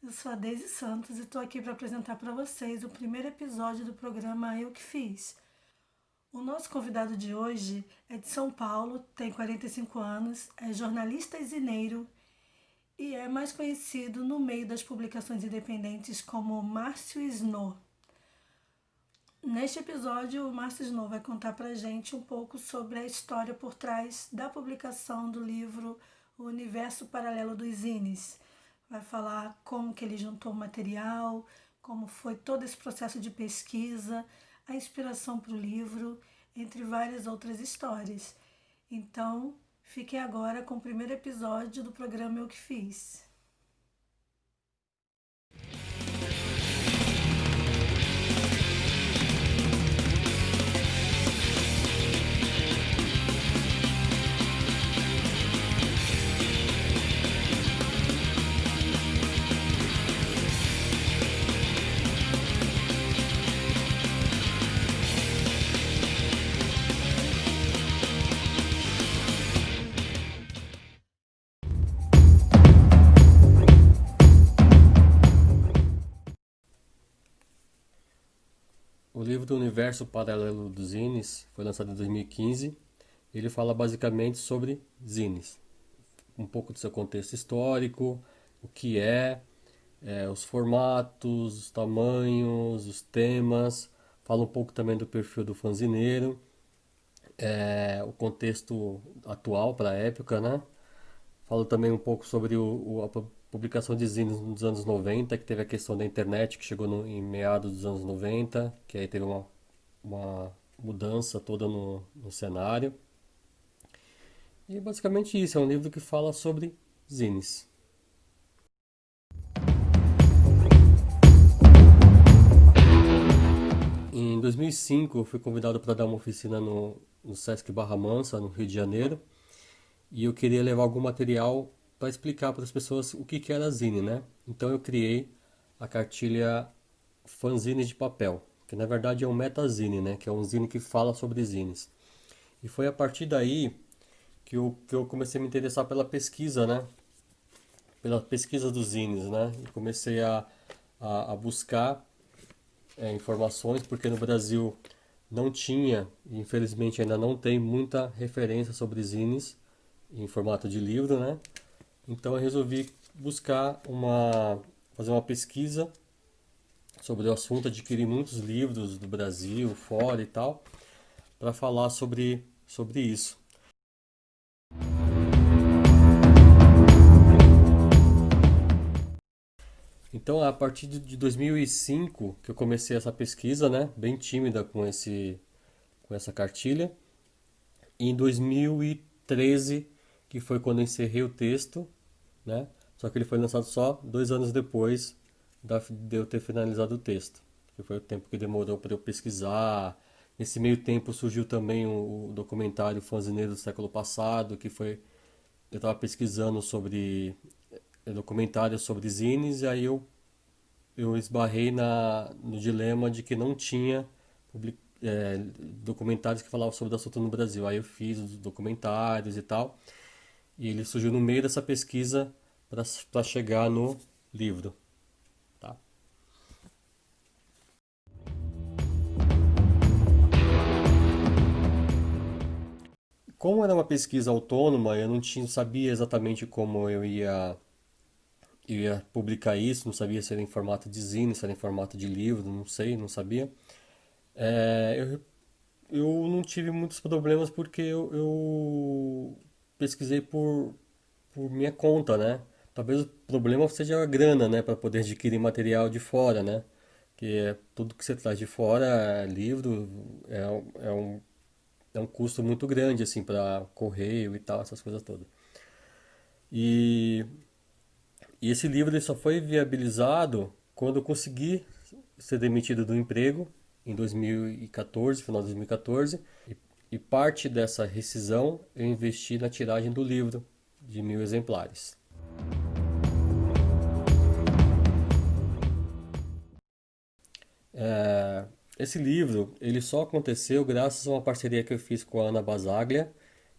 Eu sou a Deise Santos e estou aqui para apresentar para vocês o primeiro episódio do programa Eu Que Fiz. O nosso convidado de hoje é de São Paulo, tem 45 anos, é jornalista e zineiro e é mais conhecido no meio das publicações independentes como Márcio Snow. Neste episódio, o Márcio Snow vai contar pra gente um pouco sobre a história por trás da publicação do livro O Universo Paralelo dos Zines. Vai falar como que ele juntou o material, como foi todo esse processo de pesquisa, a inspiração para o livro, entre várias outras histórias. Então, fiquem agora com o primeiro episódio do programa Eu Que Fiz. O livro do Universo Paralelo dos Zines foi lançado em 2015. Ele fala basicamente sobre zines, um pouco do seu contexto histórico, o que os formatos, os tamanhos, os temas. Fala um pouco também do perfil do fanzineiro, o contexto atual para a época, né? Falo também um pouco sobre a publicação de zines nos anos 90, que teve a questão da internet, que chegou em meados dos anos 90, que aí teve uma mudança toda no cenário. E basicamente isso, é um livro que fala sobre zines. Em 2005 eu fui convidado para dar uma oficina no Sesc Barra Mansa, no Rio de Janeiro, e eu queria levar algum material para explicar para as pessoas o que era zine, né? Então eu criei a cartilha Fanzine de Papel, que na verdade é um metazine, né? Que é um zine que fala sobre zines. E foi a partir daí que eu comecei a me interessar pela pesquisa, né? Pela pesquisa dos zines, né? E comecei a buscar informações, porque no Brasil não tinha, e infelizmente ainda não tem muita referência sobre zines em formato de livro, né? Então eu resolvi fazer uma pesquisa sobre o assunto, adquiri muitos livros do Brasil, fora e tal, para falar sobre isso. Então, a partir de 2005 que eu comecei essa pesquisa, né, bem tímida com essa cartilha. E em 2013, que foi quando eu encerrei o texto, né, só que ele foi lançado só 2 anos depois de eu ter finalizado o texto, que foi o tempo que demorou para eu pesquisar. Nesse meio tempo surgiu também o documentário Fanzineiro do Século Passado, eu estava pesquisando sobre documentários sobre zines, e aí eu esbarrei no dilema de que não tinha documentários que falavam sobre o assunto no Brasil. Aí eu fiz os documentários e tal, e ele surgiu no meio dessa pesquisa para chegar no livro. Tá? Como era uma pesquisa autônoma, eu não sabia exatamente como eu ia publicar isso, não sabia se era em formato de zine, se era em formato de livro, não sei, não sabia. É, eu não tive muitos problemas porque eu pesquisei por minha conta, né? Talvez o problema seja a grana, né? Para poder adquirir material de fora, né? Que é tudo que você traz de fora, livro, é um custo muito grande, assim, para correio e tal, essas coisas todas. E, e esse livro ele só foi viabilizado quando eu consegui ser demitido do emprego em 2014, final de 2014, e parte dessa rescisão eu investi na tiragem do livro de 1.000 exemplares. É, esse livro ele só aconteceu graças a uma parceria que eu fiz com a Ana Basaglia,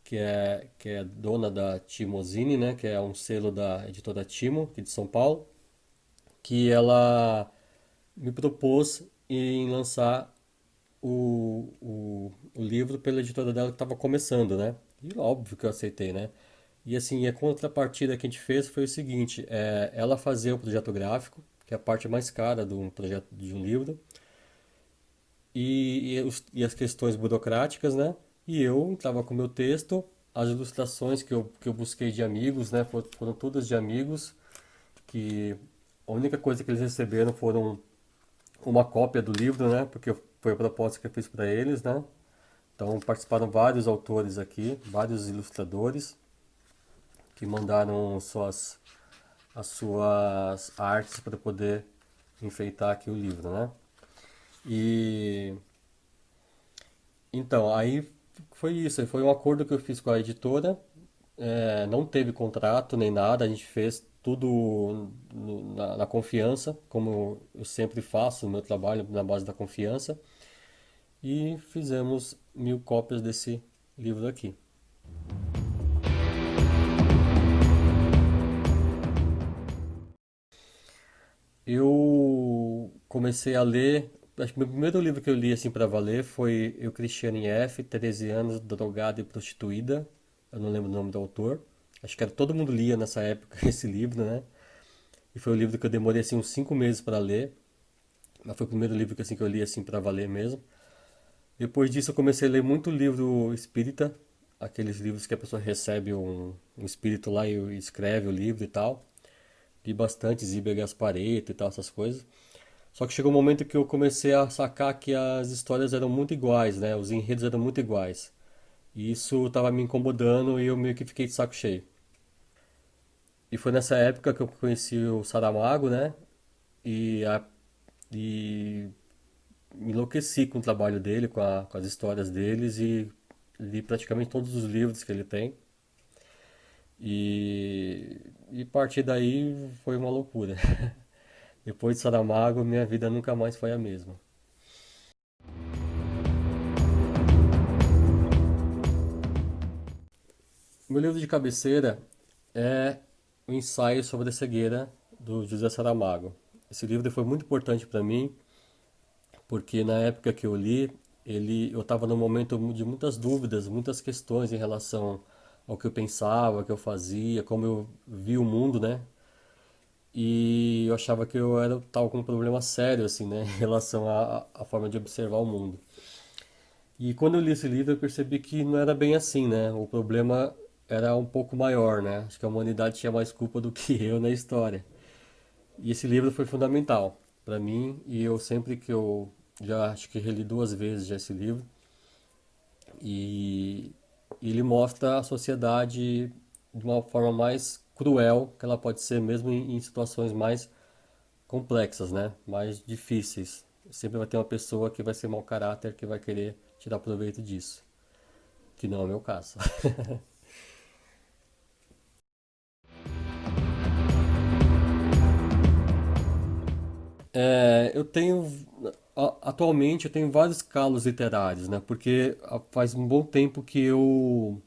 que é dona da Timozine, né, que é um selo da editora Timo, aqui de São Paulo. que ela me propôs em lançar o livro pela editora dela que estava começando, né? E óbvio que eu aceitei, né? E assim, a contrapartida que a gente fez foi o seguinte, ela fazia o projeto gráfico, que é a parte mais cara de um projeto de um livro, e as questões burocráticas, né? E eu estava com o meu texto, as ilustrações que eu busquei de amigos, né? Foram todas de amigos, que a única coisa que eles receberam foram uma cópia do livro, né? Porque foi a proposta que eu fiz para eles, né? Então participaram vários autores aqui, vários ilustradores que mandaram as suas artes para poder enfeitar aqui o livro, né? E então aí foi isso, foi um acordo que eu fiz com a editora. Não teve contrato nem nada, a gente fez tudo na confiança, como eu sempre faço no meu trabalho, na base da confiança, e fizemos 1000 cópias desse livro aqui. Eu comecei a ler, acho que o meu primeiro livro que eu li assim para valer foi Eu, Cristiane F., 13 anos, drogada e prostituída. Eu não lembro o nome do autor. Acho que era, todo mundo lia nessa época esse livro, né? E foi o livro que eu demorei assim uns 5 meses para ler. Mas foi o primeiro livro que eu li assim para valer mesmo. Depois disso eu comecei a ler muito livro espírita, aqueles livros que a pessoa recebe um espírito lá e escreve o livro e tal. Li bastante Zíbia Gasparetto e tal, essas coisas. Só que chegou um momento que eu comecei a sacar que as histórias eram muito iguais, né? Os enredos eram muito iguais. E isso estava me incomodando e eu meio que fiquei de saco cheio. E foi nessa época que eu conheci o Saramago, né? E, e me enlouqueci com o trabalho dele, com as histórias deles e li praticamente todos os livros que ele tem. E a partir daí foi uma loucura. Depois de Saramago, minha vida nunca mais foi a mesma. Meu livro de cabeceira é o ensaio sobre a cegueira do José Saramago. Esse livro foi muito importante para mim, porque na época que eu li, eu estava num momento de muitas dúvidas, muitas questões em relação ao que eu pensava, ao que eu fazia, como eu vi o mundo, né? E eu achava que eu tava com um problema sério, assim, né? Em relação à forma de observar o mundo. E quando eu li esse livro, eu percebi que não era bem assim, né? O problema era um pouco maior, né? Acho que a humanidade tinha mais culpa do que eu na história. E esse livro foi fundamental para mim, e eu sempre que eu já acho que reli 2 vezes já esse livro, e ele mostra a sociedade de uma forma mais cruel que ela pode ser mesmo em situações mais complexas, né? Mais difíceis. Sempre vai ter uma pessoa que vai ser mau caráter, que vai querer tirar proveito disso, que não é o meu caso. Eu tenho atualmente eu tenho vários calos literários, né? Porque faz um bom tempo que eu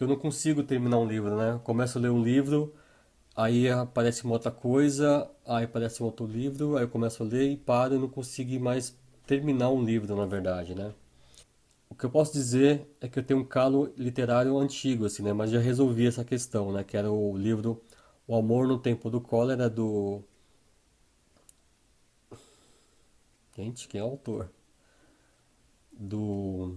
não consigo terminar um livro, né? Eu começo a ler um livro, aí aparece uma outra coisa, aí aparece um outro livro, aí eu começo a ler e paro e não consigo mais terminar um livro, na verdade, né? O que eu posso dizer é que eu tenho um calo literário antigo, assim, né? Mas já resolvi essa questão, né? Que era o livro O Amor no Tempo do Cólera, do... Gente, quem é o autor? Do...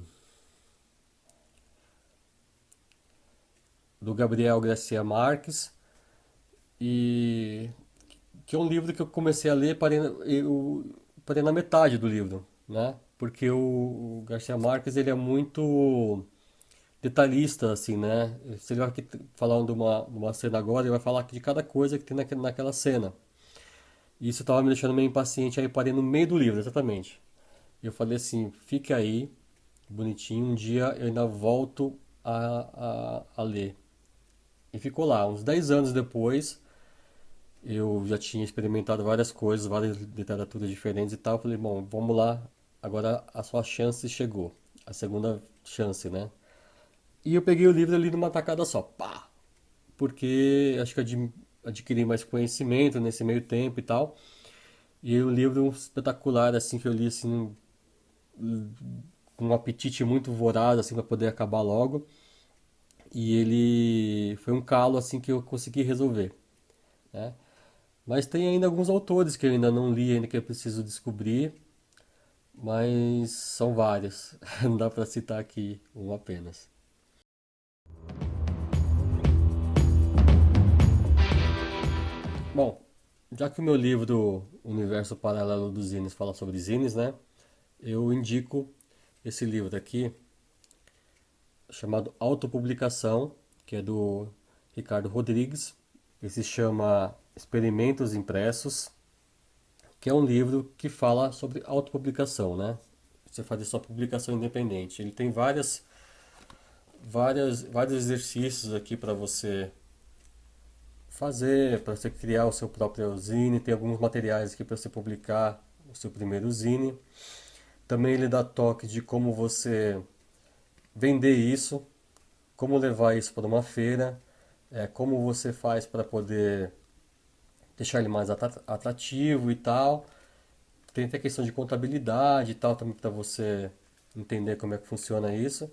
do Gabriel Garcia Marques. E que é um livro que eu comecei a ler, eu parei na metade do livro, né? Porque o Garcia Marques, ele é muito detalhista, assim, né? Se ele vai aqui falar de uma cena agora, ele vai falar de cada coisa que tem naquela cena. E isso tava me deixando meio impaciente, aí eu parei no meio do livro, exatamente. E eu falei assim, fique aí, bonitinho, um dia eu ainda volto a ler. E ficou lá, uns 10 anos depois, eu já tinha experimentado várias coisas, várias literaturas diferentes e tal. Eu falei, bom, vamos lá, agora a sua chance chegou. A segunda chance, né? E eu peguei o livro ali numa tacada só, pá! Porque acho que adquirir mais conhecimento nesse meio tempo e tal. E o livro espetacular, assim, que eu li, assim, com um apetite muito voraz, assim, para poder acabar logo. E ele foi um calo, assim, que eu consegui resolver, né? Mas tem ainda alguns autores que eu ainda não li, ainda que eu preciso descobrir, mas são vários. Não dá para citar aqui um apenas. Bom, já que o meu livro Universo Paralelo dos Zines fala sobre zines, né? Eu indico esse livro aqui, chamado Autopublicação, que é do Ricardo Rodrigues. Ele se chama Experimentos Impressos, que é um livro que fala sobre autopublicação, né? Você fazer sua publicação independente. Ele tem vários exercícios aqui para você fazer, para você criar o seu próprio zine. Tem alguns materiais aqui para você publicar o seu primeiro zine. Também ele dá toque de como você vender isso, como levar isso para uma feira, como você faz para poder deixar ele mais atrativo e tal. Tem até questão de contabilidade e tal também para você entender como é que funciona isso.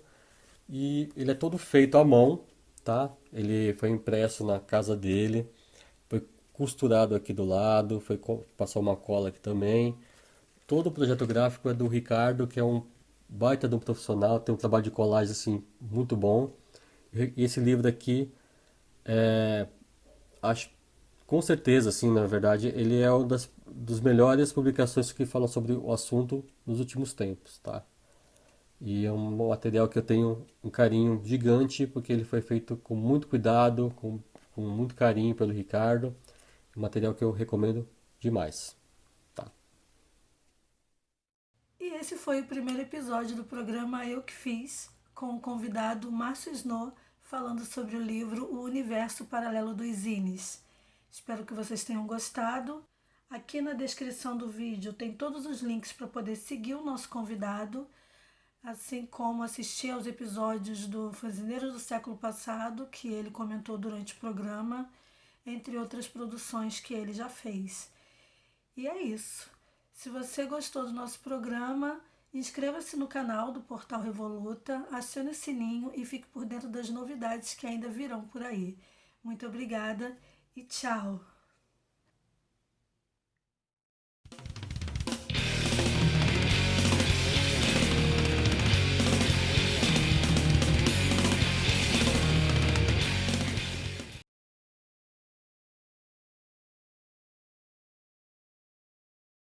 E ele é todo feito à mão, tá? Ele foi impresso na casa dele, foi costurado aqui do lado, passou uma cola aqui também. Todo o projeto gráfico é do Ricardo, que é um baita de um profissional, tem um trabalho de colagem assim muito bom. E esse livro aqui, acho com certeza, assim, na verdade, ele é uma dos melhores publicações que falam sobre o assunto nos últimos tempos, tá? E é um material que eu tenho um carinho gigante, porque ele foi feito com muito cuidado, com muito carinho pelo Ricardo. Um material que eu recomendo demais, tá? E esse foi o primeiro episódio do programa Eu Que Fiz, com o convidado Márcio Snow, falando sobre o livro O Universo Paralelo dos Zines. Espero que vocês tenham gostado. Aqui na descrição do vídeo tem todos os links para poder seguir o nosso convidado, assim como assistir aos episódios do Fanzineiros do Século Passado, que ele comentou durante o programa, entre outras produções que ele já fez. E é isso. Se você gostou do nosso programa, inscreva-se no canal do Portal Revoluta, acione o sininho e fique por dentro das novidades que ainda virão por aí. Muito obrigada e tchau!